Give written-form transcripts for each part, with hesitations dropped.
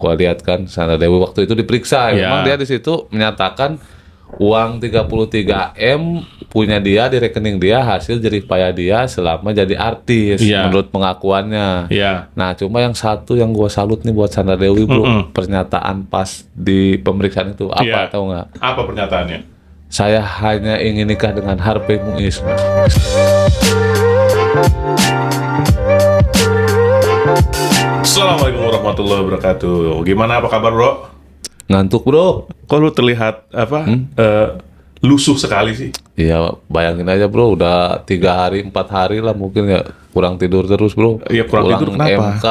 Gua lihat kan Sandra Dewi waktu itu diperiksa, Iya. memang dia di situ menyatakan uang 33 M punya dia di rekening dia hasil jerih payah dia selama jadi artis, Iya. menurut pengakuannya. Iya. Nah, cuma yang satu yang gua salut nih buat Sandra Dewi, bro, pernyataan pas di pemeriksaan itu apa, Iya. tahu nggak? Apa pernyataannya? Saya hanya ingin nikah dengan Harvey Muiz. Assalamualaikum warahmatullahi wabarakatuh. Gimana, apa kabar, bro? Ngantuk, bro. Kok lu terlihat lusuh sekali sih? Iya, bayangin aja, bro, udah 3 hari 4 hari lah mungkin ya kurang tidur terus, bro. Iya, kurang tidur kenapa? MK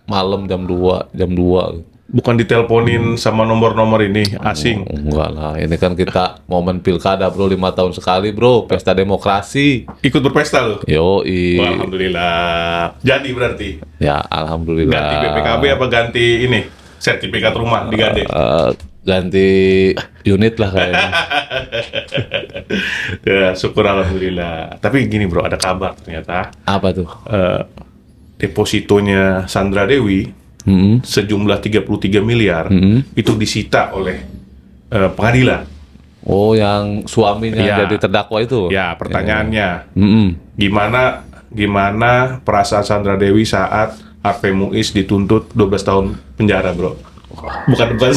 malam jam 2. Bukan diteleponin sama nomor-nomor ini asing. Enggak lah, ini kan kita momen pilkada, bro, 5 tahun sekali, bro, pesta demokrasi. Ikut berpesta lu? Yoi. Wah, alhamdulillah. Jadi berarti Ya, alhamdulillah. ganti BPKB apa ganti ini sertifikat rumah digade? Ganti unit lah kayaknya. Ya, syukur alhamdulillah. Tapi gini, bro, ada kabar ternyata Apa tuh? depositonya Sandra Dewi sejumlah 33 miliar itu disita oleh pengadilan. Oh, yang suaminya Iya. jadi terdakwa itu? Ya, pertanyaannya, Mm-mm. gimana perasaan Sandra Dewi saat Harvey Muiz dituntut 12 tahun penjara, bro? Bukan debat.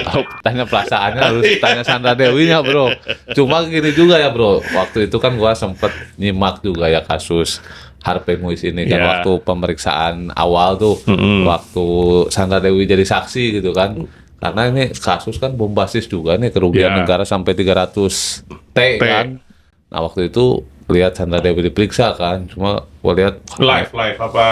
Oh, tanya perasaannya harus tanya Sandra Dewinya, bro. Cuma gini juga ya, bro. Waktu itu kan gua sempet nyimak juga ya kasus Harvey Muiz ini kan, Iya. waktu pemeriksaan awal tuh, waktu Sandra Dewi jadi saksi gitu kan. Karena ini kasus kan bombastis juga nih, kerugian Iya. negara sampai 300 T kan. Nah, waktu itu lihat Sandra Dewi diperiksa kan. Cuma gua lihat live apa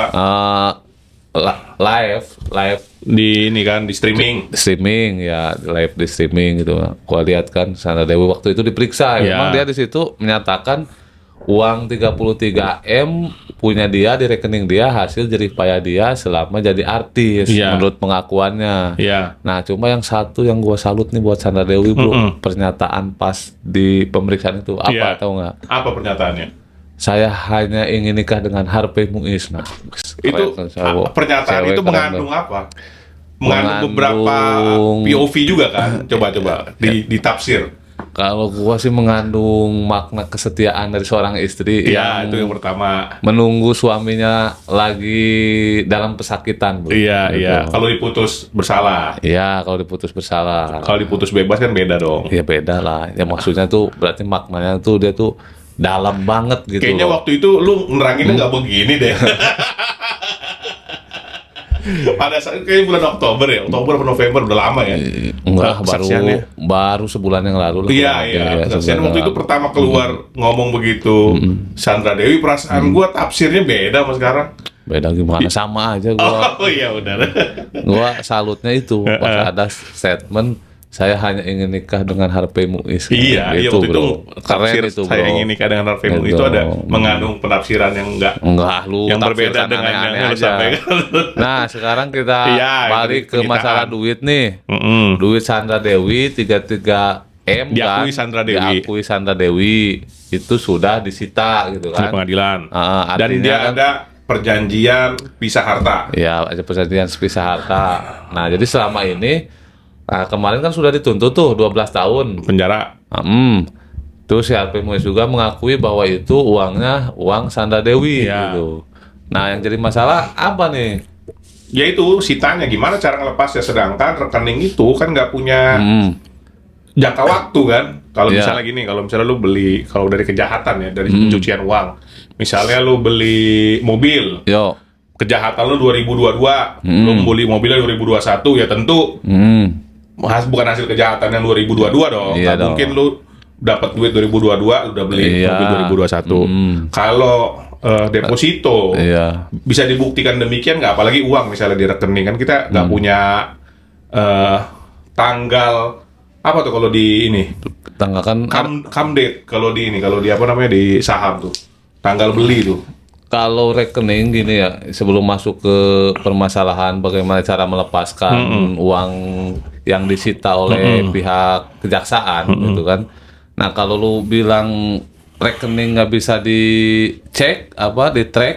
live di ini kan di streaming. streaming ya, live di streaming gitu. Gua lihat kan Sandra Dewi waktu itu diperiksa, Iya. memang dia di situ menyatakan uang 33 M punya dia di rekening dia hasil jerih payah dia selama jadi artis, Iya. menurut pengakuannya. Iya. Nah, cuma yang satu yang gua salut nih buat Sandra Dewi, bro, pernyataan pas di pemeriksaan itu apa, Iya. tahu nggak? Apa pernyataannya? Saya hanya ingin nikah dengan Harvey Muiz. Nah, Itu keren, cowok. pernyataan Cewek itu keren mengandung banget. apa? Mengandung beberapa Mengandung- POV juga kan? Coba ditafsir. Kalau gua sih mengandung makna kesetiaan dari seorang istri Iya, yang itu yang pertama. menunggu suaminya lagi dalam pesakitan, bro. Iya, Gitu. iya. Kalau diputus bersalah. Iya, kalau diputus bersalah. Kalau diputus bebas kan beda dong. Ya beda lah. Ya maksudnya tuh berarti maknanya tuh dia tuh dalam banget gitu. Kayaknya loh. waktu itu lu neranginnya nggak begini deh. Pada saat kayak bulan Oktober atau November, udah lama ya. Enggak, kesaksiannya. baru sebulan yang lalu lah. Iya, iya. Kesaksian sebulan waktu yang itu lalu. pertama keluar ngomong begitu. Sandra Dewi, perasaan gua tafsirnya beda sama sekarang. Beda gimana? Sama aja gua. Oh iya, udah. Gua salutnya itu pas ada statement saya hanya ingin nikah dengan Harvey Muiz. Iya, iya, Gitu, waktu itu bro. Keren tafsir itu, bro. saya ingin nikah dengan Harvey Muiz Gitu. itu ada mengandung penafsiran yang enggak Enggak, lu yang berbeda tafsirkan dengan aneh-aneh yang lu aja. sampaikan. Nah, sekarang kita Iya, balik itu ke penyitaan. masalah duit nih. Duit Sandra Dewi 33 M Diakui kan, Sandra Dewi. diakui Sandra Dewi itu sudah disita gitu Di kan. pengadilan. Dan Artinya dia kan, ada perjanjian pisah harta. ya ada perjanjian sepisah harta. Nah, jadi selama ini kemarin kan sudah dituntut tuh 12 tahun. Penjara. Terus si Harvey Muiz juga mengakui bahwa itu uangnya uang Sandra Dewi Iya. gitu. Nah, yang jadi masalah apa nih? Yaitu sitanya gimana cara ngelepasnya, sedangkan rekening itu kan nggak punya jangka waktu kan. Kalau Iya. misalnya gini, kalau misalnya lu beli, kalau dari kejahatan ya, dari pencucian uang, misalnya lu beli mobil, Yo. kejahatan lu 2022, lu beli mobilnya 2021, ya tentu bukan hasil kejahatan yang 2022 dong. Iya Nggak dong. mungkin lu dapat duit 2022 udah beli Iya. mobil 2021. Kalau deposito Iya. bisa dibuktikan demikian nggak, apalagi uang misalnya di rekening kan kita nggak punya tanggal apa tuh kalau di ini Tanggalkan come date, kalau di ini, kalau di apa namanya, di saham tuh tanggal beli tuh. kalau rekening gini ya, sebelum masuk ke permasalahan bagaimana cara melepaskan uang yang disita oleh pihak kejaksaan gitu kan. Nah, kalau lu bilang rekening nggak bisa dicek di track,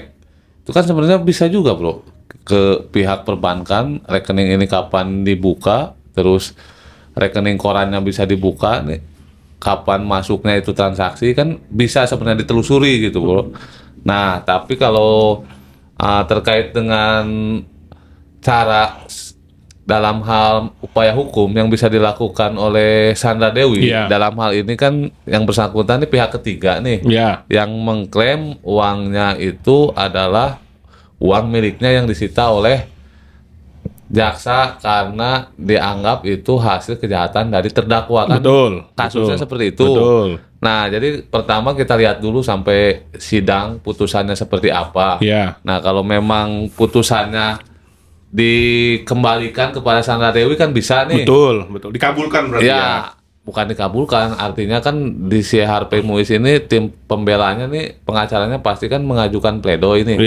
itu kan sebenarnya bisa juga, bro. ke pihak perbankan, rekening ini kapan dibuka, terus rekening korannya bisa dibuka nih, kapan masuknya itu transaksi kan bisa sebenarnya ditelusuri gitu bro. Nah tapi kalau terkait dengan cara dalam hal upaya hukum yang bisa dilakukan oleh Sandra Dewi dalam hal ini kan yang bersangkutan ini pihak ketiga nih yang mengklaim uangnya itu adalah uang miliknya yang disita oleh jaksa karena dianggap itu hasil kejahatan dari terdakwa kan. Kasusnya seperti itu. Nah, jadi pertama kita lihat dulu sampai sidang putusannya seperti apa. Nah, kalau memang putusannya dikembalikan kepada Sandra Dewi kan bisa nih. Betul. Dikabulkan berarti ya. Bukan dikabulkan, artinya kan di si Harvey Muiz ini tim pembelanya nih, pengacaranya pasti kan mengajukan pledoi nih.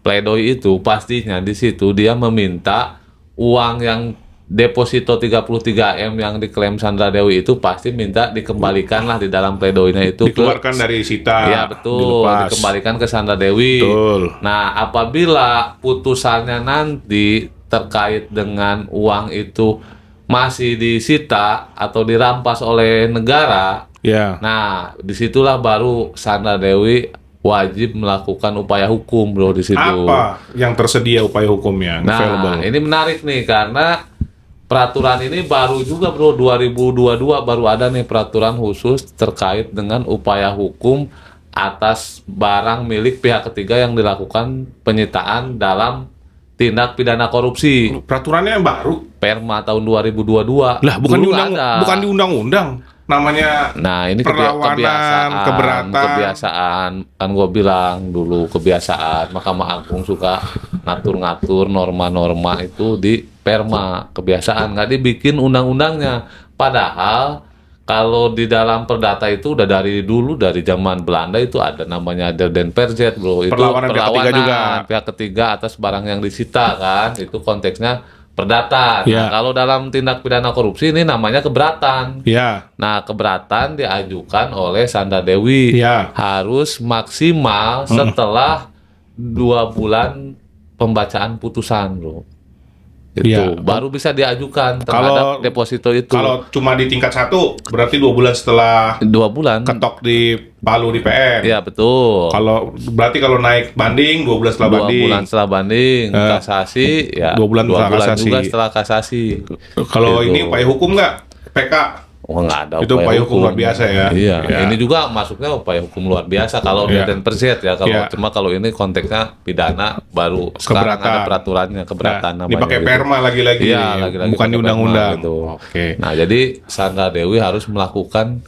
Pledoi itu pastinya di situ dia meminta uang yang deposito 33M yang diklaim Sandra Dewi itu pasti minta dikembalikan lah di dalam pledoinya itu. Dikeluarkan dari sita. Ya betul, dikembalikan ke Sandra Dewi. Nah, apabila putusannya nanti terkait dengan uang itu masih disita atau dirampas oleh negara, nah disitulah baru Sandra Dewi wajib melakukan upaya hukum bro di situ. Apa yang tersedia upaya hukumnya? Nah, ini menarik nih karena peraturan ini baru juga bro 2022 baru ada nih peraturan khusus terkait dengan upaya hukum atas barang milik pihak ketiga yang dilakukan penyitaan dalam tindak pidana korupsi. Peraturannya yang baru. Perma tahun 2022. Lah bukan di undang-undang. Namanya nah ini perlawanan, kebiasaan kan gue bilang dulu kebiasaan Mahkamah Agung suka ngatur-ngatur norma-norma itu di perma, kebiasaan nggak dibikin undang-undangnya. Padahal kalau di dalam perdata itu udah dari dulu, dari zaman Belanda itu ada namanya Der den Perzet bro, itu perlawanan pihak ketiga atas barang yang disita kan, itu konteksnya perdata. Nah, kalau dalam tindak pidana korupsi ini namanya keberatan. Nah, keberatan diajukan oleh Sandra Dewi harus maksimal setelah 2 bulan pembacaan putusan bro. Itu baru bisa diajukan terhadap deposito itu. Kalau cuma di tingkat 1 berarti 2 bulan setelah 2 bulan ketok di palu di PN. Iya betul. Kalau berarti kalau naik banding 2 bulan setelah 2 bulan setelah banding, kasasi ya 2 bulan juga setelah kasasi. Kalau ini upaya hukum nggak? PK? Oh nggak ada. Itu upaya hukum luar biasa ya. Iya. Ini juga masuknya upaya hukum luar biasa kalau Der den Perzet ya. Cuma kalau ini konteksnya pidana baru sekarang ada peraturannya keberatan namanya. Dipakai perma lagi-lagi. Iya, lagi-lagi bukan di undang-undang. Gitu. Nah, jadi Sandra Dewi harus melakukan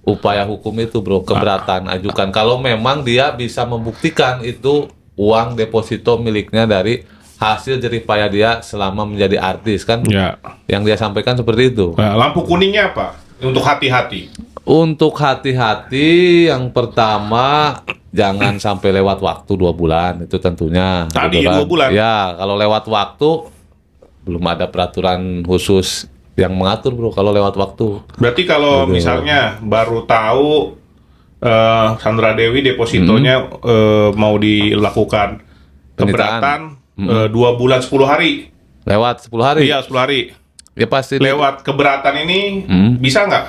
upaya hukum itu bro, keberatan ajukan kalau memang dia bisa membuktikan itu uang deposito miliknya dari hasil jerih payah dia selama menjadi artis kan, yang dia sampaikan seperti itu. Nah, lampu kuningnya apa untuk hati-hati? Untuk hati-hati yang pertama jangan sampai lewat waktu 2 bulan itu tentunya. Tadi gitu kan. 2 bulan. Ya kalau lewat waktu belum ada peraturan khusus yang mengatur bro kalau lewat waktu. Berarti kalau misalnya baru tahu Sandra Dewi depositonya mau dilakukan keberatan 2 bulan 10 hari. Lewat 10 hari? Iya 10 hari. Ya pasti. Lewat keberatan ini bisa nggak?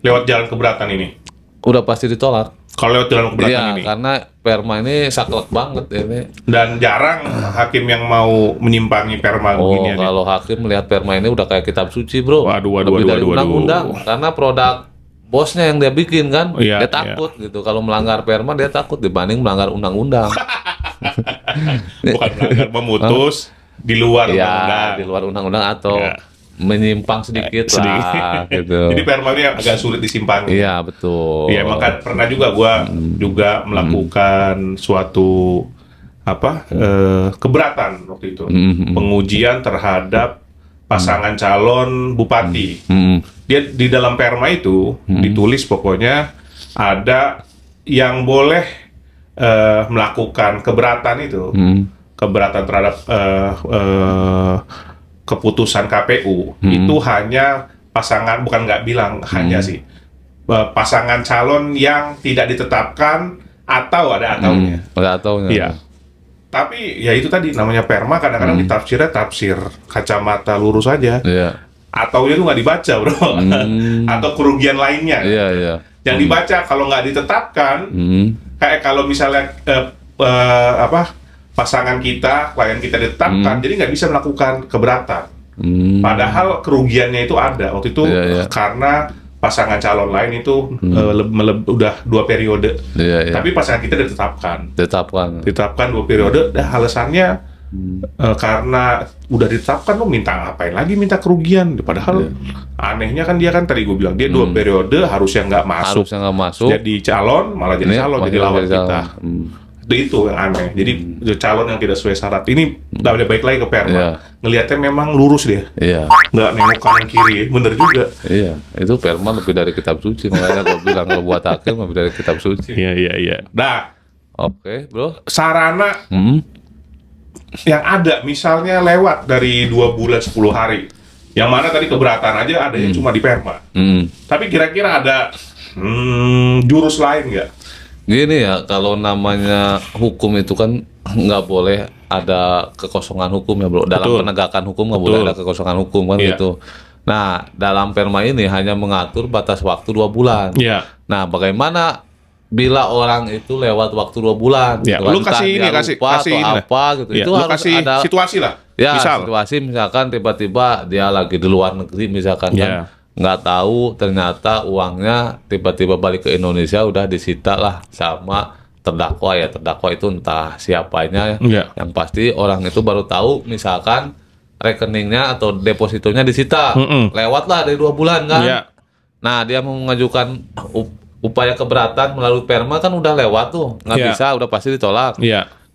Lewat jalan keberatan ini? Udah pasti ditolak. Kalau lewat jalan keberatan ini? Iya, karena perma ini saklek banget ini. Dan jarang hakim yang mau menyimpangi perma begini. Kalau hakim melihat perma ini udah kayak kitab suci bro. Lebih dari undang-undang. Karena produk bosnya yang dia bikin kan, dia takut gitu. Kalau melanggar perma dia takut dibanding melanggar undang-undang. Bukan melanggar, memutus di luar undang-undang. Di luar undang-undang atau menyimpang sedikit lah gitu. Jadi perma ini agak sulit disimpangi. Iya betul. Iya emang kan pernah juga gua juga melakukan suatu keberatan waktu itu. Pengujian terhadap pasangan calon bupati. Dia di dalam perma itu ditulis pokoknya ada yang boleh melakukan keberatan itu, keberatan terhadap keputusan KPU itu hanya pasangan, bukan nggak bilang hanya sih, pasangan calon yang tidak ditetapkan atau ada ataunya. Ada ataunya. Iya. Tapi ya itu tadi namanya perma kadang-kadang ditafsirnya tafsir kacamata lurus aja. Iya. Atau itu nggak dibaca, bro. Atau kerugian lainnya. Iya, iya. Yang dibaca kalau nggak ditetapkan, kayak kalau misalnya pasangan kita, klien kita ditetapkan, jadi nggak bisa melakukan keberatan. Padahal kerugiannya itu ada waktu itu karena pasangan calon lain itu udah 2 periode. Tapi pasangan kita ditetapkan 2 periode. Alasannya karena udah ditetapkan, lo minta ngapain lagi, minta kerugian. Padahal anehnya kan dia kan tadi gue bilang dia 2 periode harusnya nggak masuk jadi calon, malah jadi calon, jadi lawan kita. Itu yang aneh. Jadi calon yang tidak sesuai syarat ini nggak boleh baik lagi ke perma. Ngelihatnya memang lurus dia, nggak nengok kanan kiri. Bener juga. Iya, itu perma lebih dari kitab suci. Makanya gue bilang kalau buat hakim lebih dari kitab suci. Iya. Nah, oke, bro. Sarana yang ada, misalnya lewat dari 2 bulan 10 hari, yang mana tadi keberatan aja ada yang cuma di perma. Tapi kira-kira ada jurus lain nggak? Gini ya, kalau namanya hukum itu kan nggak boleh ada kekosongan hukum ya, bro. Dalam penegakan hukum nggak boleh ada kekosongan hukum kan gitu. Nah, dalam perma ini hanya mengatur batas waktu 2 bulan. Nah, bagaimana bila orang itu lewat waktu 2 bulan? Gitu, lu kasih ini, kasih apa gitu. Itu harus kasih ada situasi lah. Ya, situasi misalkan tiba-tiba dia lagi di luar negeri misalkan kan. Nggak tahu ternyata uangnya tiba-tiba balik ke Indonesia udah disita lah sama terdakwa ya. Terdakwa itu entah siapanya yang pasti orang itu baru tahu misalkan rekeningnya atau depositonya disita lewat lah dari 2 bulan kan. Nah, dia mau mengajukan upaya keberatan melalui perma kan udah lewat tuh, nggak bisa, udah pasti ditolak.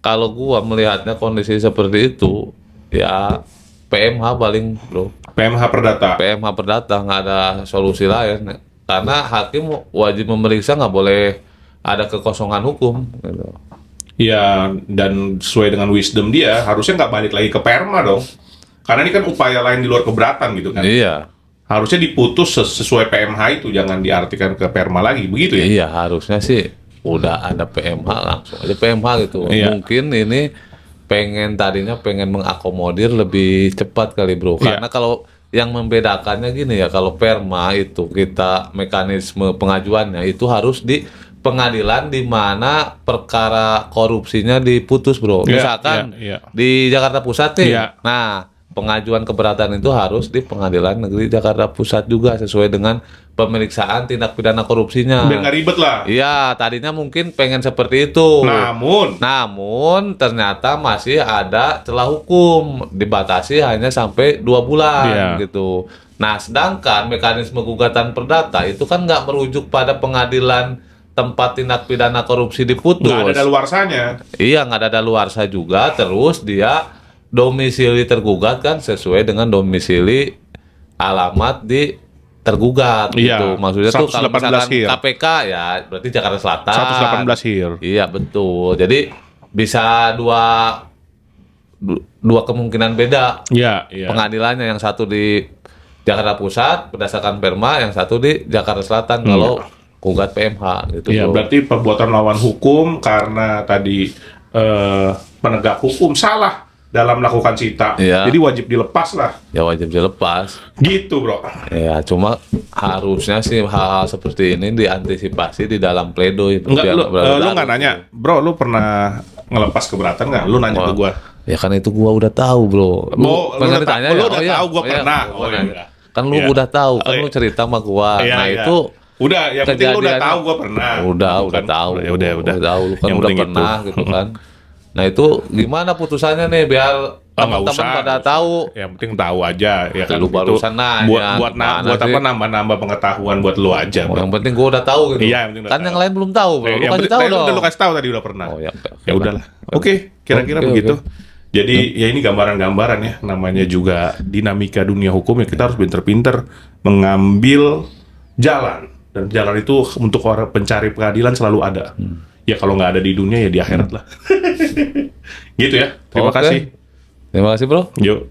Kalau gua melihatnya kondisi seperti itu ya PMH paling, bro. PMH perdata, nggak ada solusi lain. Karena hakim wajib memeriksa, nggak boleh ada kekosongan hukum. Gitu. Ya, dan sesuai dengan wisdom dia, harusnya nggak balik lagi ke perma dong. Karena ini kan upaya lain di luar keberatan gitu kan. Iya. Harusnya diputus sesuai PMH itu, jangan diartikan ke perma lagi, begitu ya? Iya, harusnya sih udah ada PMH langsung aja PMH gitu. Mungkin ini tadinya pengen mengakomodir lebih cepat kali, bro. Karena kalau yang membedakannya gini ya, kalau perma itu kita mekanisme pengajuannya itu harus di pengadilan di mana perkara korupsinya diputus, bro. Misalkan di Jakarta Pusat nih. Nah, pengajuan keberatan itu harus di Pengadilan Negeri Jakarta Pusat juga sesuai dengan pemeriksaan tindak pidana korupsinya. Biar nggak ribet lah. Iya, tadinya mungkin pengen seperti itu. Namun ternyata masih ada celah hukum, dibatasi hanya sampai 2 bulan gitu. Nah, sedangkan mekanisme gugatan perdata itu kan nggak merujuk pada pengadilan tempat tindak pidana korupsi diputus. Nggak ada daluarsanya. Iya, nggak ada daluarsa juga. Terus dia domisili tergugat kan sesuai dengan domisili alamat di tergugat gitu. Maksudnya tuh kalau misalkan KPK ya berarti Jakarta Selatan. 118 Hir. Iya, betul. Jadi bisa dua kemungkinan beda. Pengadilannya, yang satu di Jakarta Pusat berdasarkan perma, yang satu di Jakarta Selatan kalau gugat PMH gitu. Iya, berarti perbuatan lawan hukum karena tadi penegak hukum salah dalam melakukan sita, jadi wajib dilepas lah. Ya wajib dilepas. Gitu, bro. Ya cuma harusnya sih hal-hal seperti ini diantisipasi di dalam pledoi. Enggak, lu nggak nanya, bro, lu pernah ngelepas keberatan nggak? Lu nanya ke gua. Ya kan itu gua udah tahu, bro. Lu udah tahu gua pernah. Kan lu udah tahu, kan lu cerita sama gua. Nah itu udah, yang penting lu udah tahu gua pernah. Udah tahu. Udah tahu, lu kan udah pernah gitu kan. Nah itu gimana putusannya nih biar teman-teman pada tahu? Yang penting tahu aja ya kan. Lu barusan nanya. Buat apa nambah pengetahuan buat lu aja. Yang penting gua udah tahu gitu. Iya, kan yang lain belum tahu, bro. Lu kasih tahu dong. Lu kasih tahu tadi udah pernah. Oh ya. Ya udahlah. Oke, kira-kira begitu. Jadi ya ini gambaran-gambaran ya, namanya juga dinamika dunia hukum ya, kita harus pinter-pinter mengambil jalan, dan jalan itu untuk orang pencari keadilan selalu ada. Ya kalau nggak ada di dunia ya di akhirat lah. Gitu ya. Terima kasih. Terima kasih, bro. Yuk.